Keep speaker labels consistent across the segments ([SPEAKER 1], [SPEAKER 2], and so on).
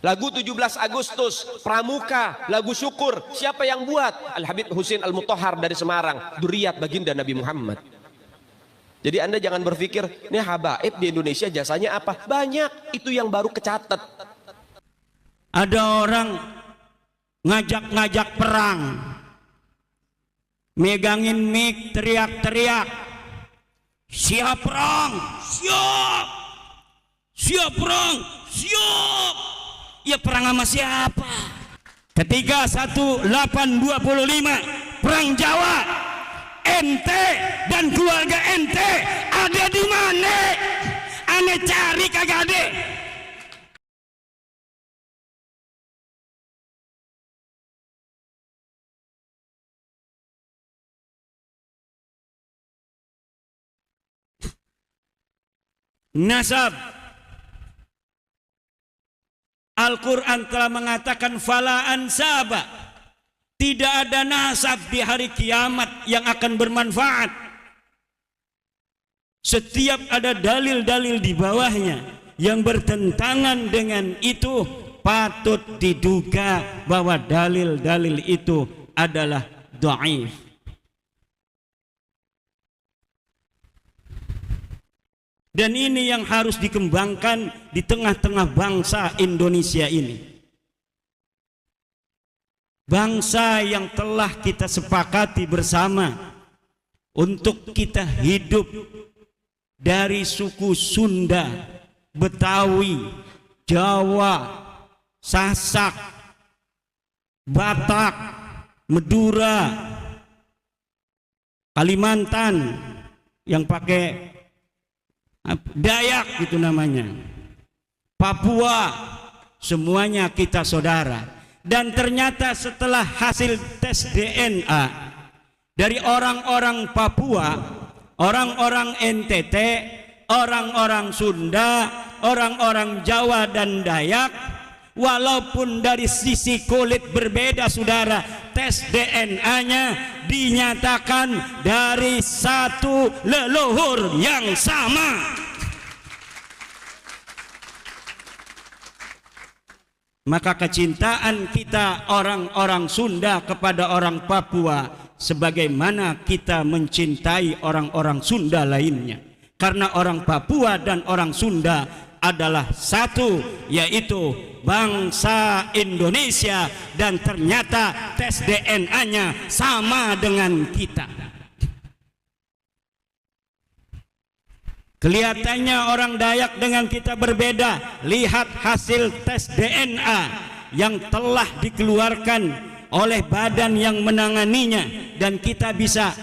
[SPEAKER 1] Lagu 17 Agustus, Pramuka, lagu syukur. Siapa yang buat? Al-Habib Husin Al-Mutahhar dari Semarang, dzurriyyah baginda Nabi Muhammad. Jadi Anda jangan berpikir, ini habaib di Indonesia jasanya apa? Banyak, itu yang baru kecatat.
[SPEAKER 2] Ada orang ngajak-ngajak perang, megangin mic, teriak-teriak, siap perang, siap, siap perang, siap. Ya perang sama siapa? Ketika 1825 perang Jawa, ente dan keluarga ente ada di mana? Ane cari kagak ada. Nasab. Al-Quran telah mengatakan fala ansaba, tidak ada nasab di hari kiamat yang akan bermanfaat. Setiap ada dalil-dalil di bawahnya yang bertentangan dengan itu, patut diduga bahwa dalil-dalil itu adalah dhaif. Dan ini yang harus dikembangkan di tengah-tengah bangsa Indonesia ini. Bangsa yang telah kita sepakati bersama untuk kita hidup dari suku Sunda, Betawi, Jawa, Sasak, Batak, Madura, Kalimantan yang pakai Dayak gitu namanya, Papua, semuanya kita saudara. Dan ternyata setelah hasil tes DNA dari orang-orang Papua, orang-orang NTT, orang-orang Sunda, orang-orang Jawa dan Dayak, walaupun dari sisi kulit berbeda saudara, tes DNA-nya dinyatakan dari satu leluhur yang sama. Maka kecintaan kita orang-orang Sunda kepada orang Papua sebagaimana kita mencintai orang-orang Sunda lainnya. Karena orang Papua dan orang Sunda adalah satu, yaitu bangsa Indonesia, dan ternyata tes DNA-nya sama dengan kita. Kelihatannya orang Dayak dengan kita berbeda. Lihat hasil tes DNA yang telah dikeluarkan oleh badan yang menanganinya, dan kita bisa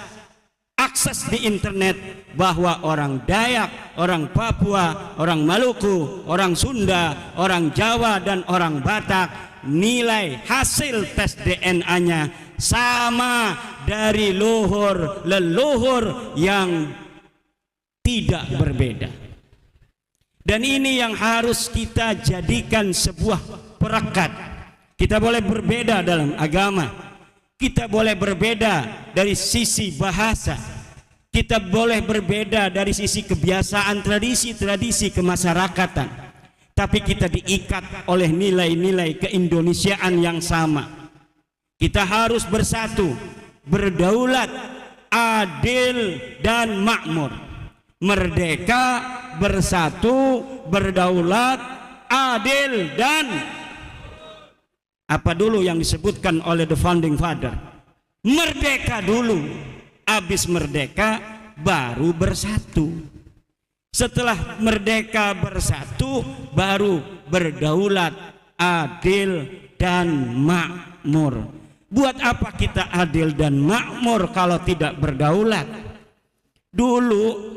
[SPEAKER 2] akses di internet bahwa orang Dayak, orang Papua, orang Maluku, orang Sunda, orang Jawa dan orang Batak, nilai hasil tes DNA-nya sama dari leluhur yang tidak berbeda. Dan ini yang harus kita jadikan sebuah perekat. Kita boleh berbeda dalam agama, kita boleh berbeda dari sisi bahasa, kita boleh berbeda dari sisi kebiasaan, tradisi kemasyarakatan, tapi kita diikat oleh nilai-nilai keindonesiaan yang sama. Kita harus bersatu, berdaulat, adil dan makmur. Merdeka, bersatu, berdaulat, adil, dan apa dulu yang disebutkan oleh the founding father? Merdeka dulu, habis merdeka baru bersatu. Setelah merdeka bersatu baru berdaulat, adil dan makmur. Buat apa kita adil dan makmur kalau tidak berdaulat? Dulu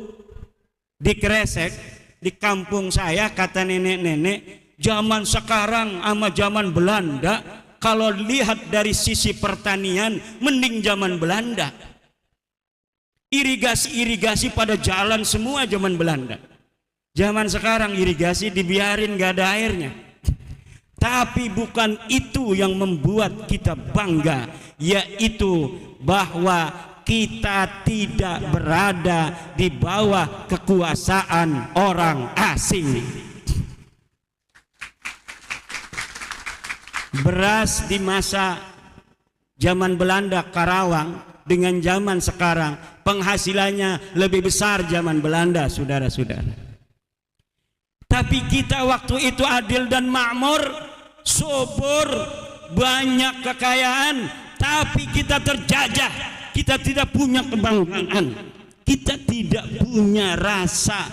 [SPEAKER 2] di Kresek, di kampung saya, kata nenek-nenek, zaman sekarang sama zaman Belanda, kalau lihat dari sisi pertanian mending zaman Belanda. Irigasi-irigasi pada jalan semua zaman Belanda. Zaman sekarang irigasi dibiarin gak ada airnya. Tapi bukan itu yang membuat kita bangga, yaitu bahwa kita tidak berada di bawah kekuasaan orang asing. Beras di masa zaman Belanda Karawang dengan zaman sekarang penghasilannya lebih besar zaman Belanda, saudara-saudara. Tapi kita waktu itu adil dan makmur, subur, banyak kekayaan, tapi kita terjajah, kita tidak punya kebanggaan, kita tidak punya rasa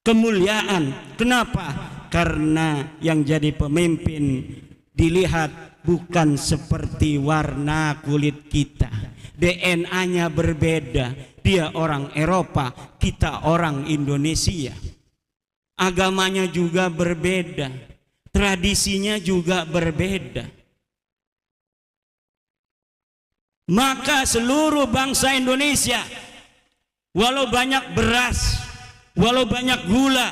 [SPEAKER 2] kemuliaan. Kenapa? Karena yang jadi pemimpin dilihat bukan seperti warna kulit kita, DNA-nya berbeda. Dia orang Eropa, kita orang Indonesia. Agamanya juga berbeda, tradisinya juga berbeda. Maka seluruh bangsa Indonesia, walau banyak beras, walau banyak gula,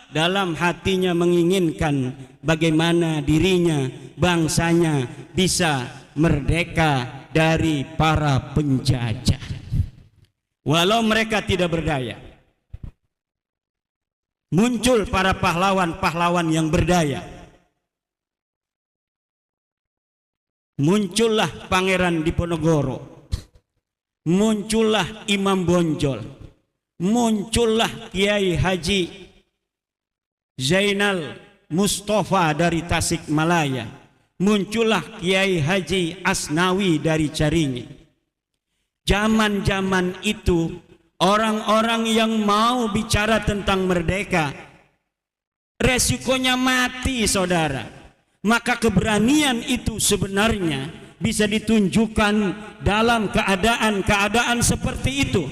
[SPEAKER 2] dalam hatinya menginginkan bagaimana dirinya, bangsanya bisa merdeka dari para penjajah. Walau mereka tidak berdaya, muncul para pahlawan-pahlawan yang berdaya. Muncullah Pangeran Diponegoro, muncullah Imam Bonjol, muncullah Kiai Haji Zainal Mustafa dari Tasikmalaya, muncullah Kiai Haji Asnawi dari Caringin. Zaman-zaman itu orang-orang yang mau bicara tentang merdeka resikonya mati, saudara. Maka keberanian itu sebenarnya bisa ditunjukkan dalam keadaan-keadaan seperti itu.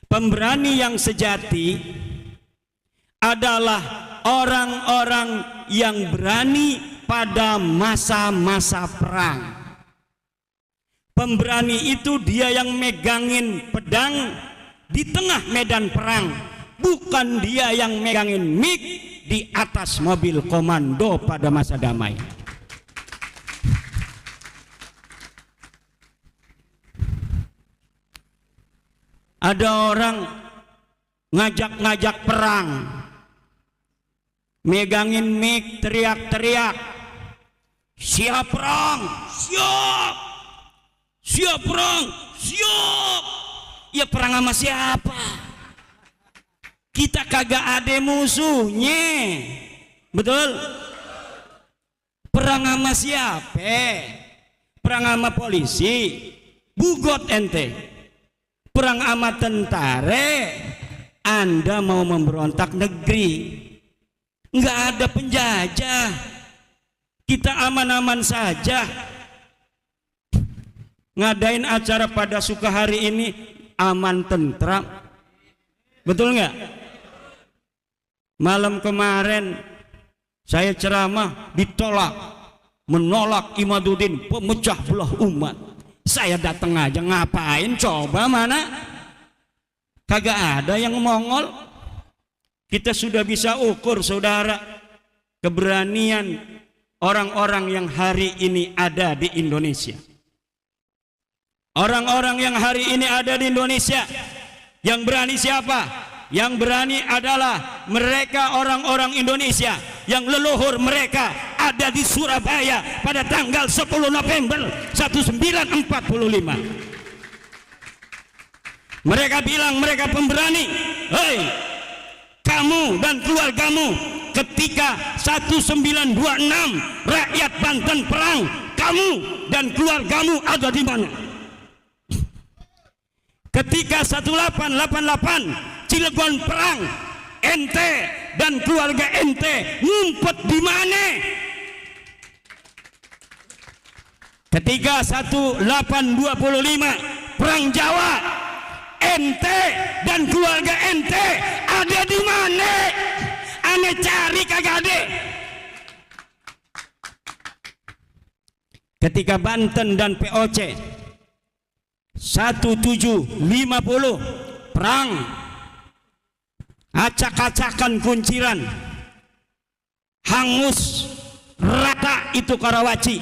[SPEAKER 2] Pemberani yang sejati adalah orang-orang yang berani pada masa-masa perang. Pemberani itu dia yang megangin pedang di tengah medan perang, bukan dia yang megangin mic di atas mobil komando pada masa damai. Ada orang ngajak-ngajak perang, megangin mic, teriak-teriak, siap perang, siap, siap perang, siap. Ya perang sama siapa? Kita kagak ada musuhnya, betul? Perang sama siapa? Perang sama polisi, bugot ente. Perang sama tentara, Anda mau memberontak negeri. Nggak ada penjajah, kita aman-aman saja. Ngadain acara pada Sukahari ini aman tentram, betul nggak? Malam kemarin saya ceramah ditolak, menolak Imaduddin, pemecah belah umat. Saya datang aja, ngapain coba, mana? Kagak ada yang mongol. Kita sudah bisa ukur, saudara, keberanian orang-orang yang hari ini ada di Indonesia. Orang-orang yang hari ini ada di Indonesia, yang berani siapa? Yang berani adalah mereka, orang-orang Indonesia yang leluhur mereka ada di Surabaya pada tanggal 10 November 1945. Mereka bilang mereka pemberani. Hei, kamu dan keluargamu, ketika 1926 rakyat Banten perang, kamu dan keluargamu ada di mana? Ketika 1888 Cilegon perang, ente dan keluarga ente ngumpet di mana? Ketika 1825 perang Jawa, ente dan keluarga ente ada di mana? Ane cari kagak ada. Ketika Banten dan POC 1750 perang, acak-acakan kunciran, hangus rata itu Karawaci,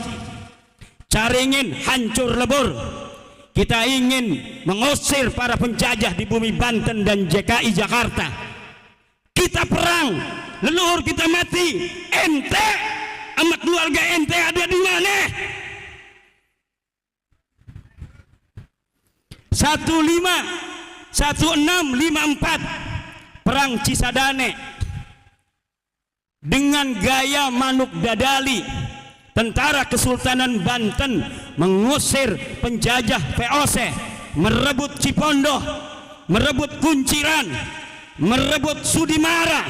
[SPEAKER 2] Caringin hancur lebur. Kita ingin mengusir para penjajah di bumi Banten dan DKI Jakarta. Kita perang, leluhur kita mati, ente sama keluarga ente ada di mana? 1654 perang Cisadane dengan gaya manuk dadali, tentara Kesultanan Banten mengusir penjajah VOC, merebut Cipondoh, merebut Kunciran, merebut Sudimara,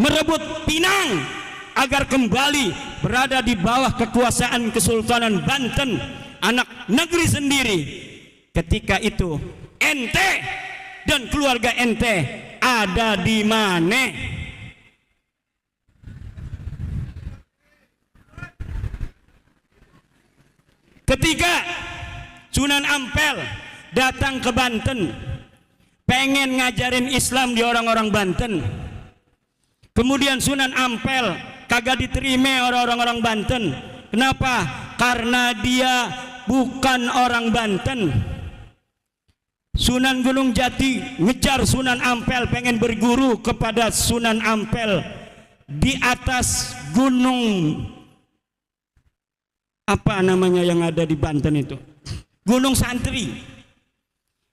[SPEAKER 2] merebut Pinang agar kembali berada di bawah kekuasaan Kesultanan Banten, anak negeri sendiri. Ketika itu ente dan keluarga ente ada di mana? Ketika Sunan Ampel datang ke Banten pengen ngajarin Islam di orang-orang Banten, kemudian Sunan Ampel kagak diterima orang-orang Banten. Kenapa? Karena dia bukan orang Banten. Sunan Gunung Jati ngejar Sunan Ampel, pengen berguru kepada Sunan Ampel di atas gunung apa namanya yang ada di Banten itu, Gunung Santri.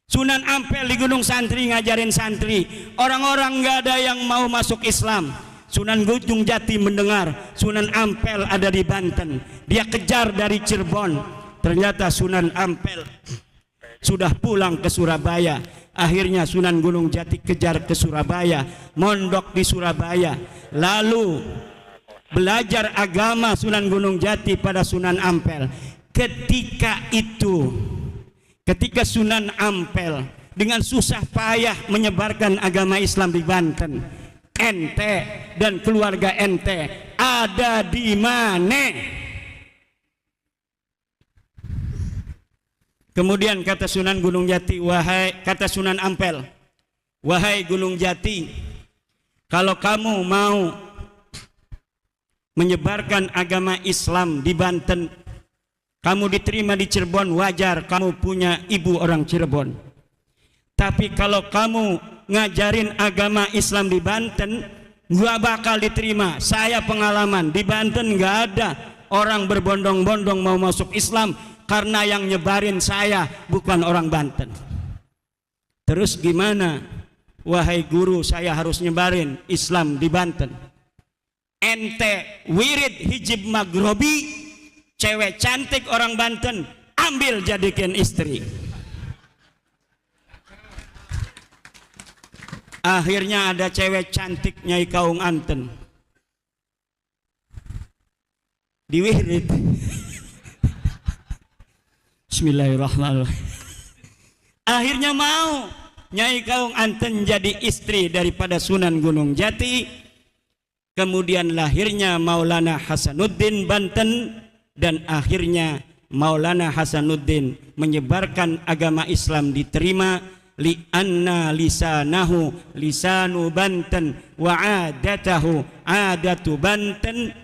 [SPEAKER 2] Sunan Ampel di Gunung Santri ngajarin santri, orang-orang nggak ada yang mau masuk Islam. Sunan Gunung Jati mendengar Sunan Ampel ada di Banten, dia kejar dari Cirebon. Ternyata Sunan Ampel sudah pulang ke Surabaya. Akhirnya Sunan Gunung Jati kejar ke Surabaya, mondok di Surabaya, lalu belajar agama Sunan Gunung Jati pada Sunan Ampel. Ketika itu, ketika Sunan Ampel dengan susah payah menyebarkan agama Islam di Banten, ente dan keluarga ente ada di mana? Kemudian kata Sunan Gunung Jati, kata Sunan Ampel, wahai Gunung Jati, kalau kamu mau menyebarkan agama Islam di Banten, kamu diterima di Cirebon, wajar, kamu punya ibu orang Cirebon. Tapi kalau kamu ngajarin agama Islam di Banten, gak bakal diterima. Saya pengalaman, di Banten gak ada orang berbondong-bondong mau masuk Islam, karena yang nyebarin saya bukan orang Banten. Terus gimana? Wahai guru, saya harus nyebarin Islam di Banten. Ente wirid hijib maghrobi, cewek cantik orang Banten, ambil jadikan istri. Akhirnya ada cewek cantik Nyai Kaung Anten diwirid. Bismillahirrahmanirrahim. Akhirnya mau Nyai Kaung Anten jadi istri daripada Sunan Gunung Jati. Kemudian lahirnya Maulana Hasanuddin Banten, dan akhirnya Maulana Hasanuddin menyebarkan agama Islam diterima. Li'anna lisanahu lisanu Banten wa adatahu adatu Banten.